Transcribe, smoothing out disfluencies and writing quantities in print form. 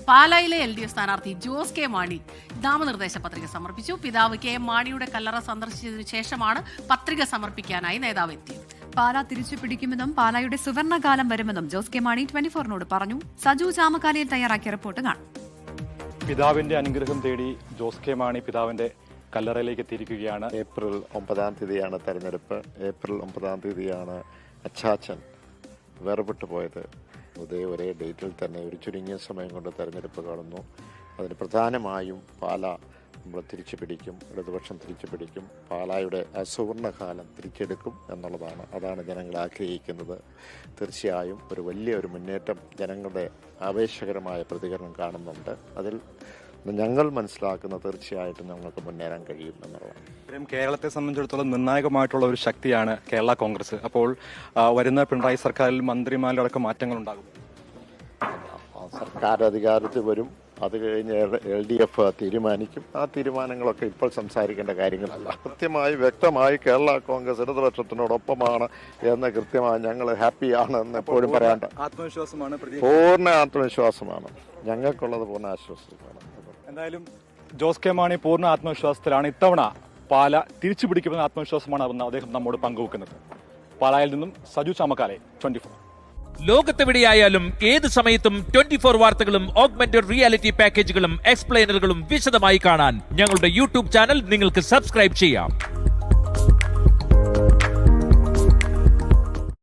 പാലായിലെ LDF സ്ഥാനാർത്ഥി Jose K Mani നാമനിർദ്ദേശ പത്രിക സമർപ്പിച്ചു. പിതാവ് കെ മാണിയുടെ കല്ലറ സന്ദർശിച്ചതിനു ശേഷമാണ് പത്രിക സമർപ്പിക്കാനായി നേതാവ് എത്തിയത്. പാലാ തിരിച്ചു പിടിക്കുമെന്നും പാലായുടെ സുവർണകാലം വരുമെന്നും ജോസ് കെ മാണി 24നോട് പറഞ്ഞു. സജു ചാമക്കാലയിൽ തയ്യാറാക്കിയ റിപ്പോർട്ട് കാണാം. പിതാവിന്റെ അനുഗ്രഹം തേടി ജോസ് കെ മാണി പിതാവിന്റെ കല്ലറയിലേക്ക് എത്തിയിരിക്കുകയാണ്. ഏപ്രിൽ 9 തീയതിയാണ് തെരഞ്ഞെടുപ്പ്. ഏപ്രിൽ 9 തീയതിയാണ് അച്ചാച്ചൻ വേർപെട്ടു പോയത്. ഒരേ ഡേറ്റിൽ തന്നെ ഒരു ചുരുങ്ങിയ സമയം കൊണ്ട് തെരഞ്ഞെടുപ്പ് കാണുന്നു. അതിന് പ്രധാനമായും പാല നമ്മൾ തിരിച്ചു പിടിക്കും, ഇടതുപക്ഷം തിരിച്ചു പിടിക്കും, പാലായുടെ അസുവർണകാലം തിരിച്ചെടുക്കും എന്നുള്ളതാണ്. അതാണ് ജനങ്ങൾ ആഗ്രഹിക്കുന്നത്. തീർച്ചയായും ഒരു മുന്നേറ്റം ജനങ്ങളുടെ ആവേശകരമായ പ്രതികരണം കാണുന്നുണ്ട്. അതിൽ ഞങ്ങൾ മനസ്സിലാക്കുന്ന തീർച്ചയായിട്ടും ഞങ്ങൾക്ക് മുന്നേറാൻ കഴിയും എന്നുള്ളതാണ്. കേരളത്തെ സംബന്ധിച്ചിടത്തോളം നിർണായകമായിട്ടുള്ള ഒരു ശക്തിയാണ് കേരള കോൺഗ്രസ്. അപ്പോൾ വരുന്ന പിണറായി സർക്കാരിൽ മന്ത്രിമാരിലടക്കം മാറ്റങ്ങൾ ഉണ്ടാകും. സർക്കാർ അധികാരത്തിൽ വരും, അത് കഴിഞ്ഞ് LDF തീരുമാനിക്കും. ആ തീരുമാനങ്ങളൊക്കെ ഇപ്പോൾ സംസാരിക്കേണ്ട കാര്യങ്ങളല്ല. കൃത്യമായി വ്യക്തമായി കേരള കോൺഗ്രസ് ഇടതുപക്ഷത്തിനോടൊപ്പമാണ് എന്ന് കൃത്യമായി ഞങ്ങൾ ഹാപ്പിയാണ് എന്ന് എപ്പോഴും പറയേണ്ട ആത്മവിശ്വാസമാണ്, പൂർണ്ണ ആത്മവിശ്വാസമാണ് ഞങ്ങൾക്കുള്ളത്. പൂർണ്ണ ആശ്വാസമാണ്. എന്തായാലും ജോസ് കെ മാണി പൂർണ്ണ ആത്മവിശ്വാസത്തിലാണ്. ഇത്തവണ പാല തിരിച്ചു പിടിക്കുമെന്ന ആത്മവിശ്വാസമാണ് അദ്ദേഹം നമ്മോട് പങ്കുവെക്കുന്നത്. പാലായിൽ നിന്നും സജു ചാമക്കാലെ, 24. ലോകത്തെവിടെയായാലും ഏത് സമയത്തും 24 വാർത്തകളും ഓഗ്മെന്റഡ് റിയാലിറ്റി പാക്കേജുകളും എക്സ്പ്ലെയിനറുകളും വിശദമായി കാണാൻ ഞങ്ങളുടെ YouTube ചാനൽ നിങ്ങൾക്ക് സബ്സ്ക്രൈബ് ചെയ്യാം.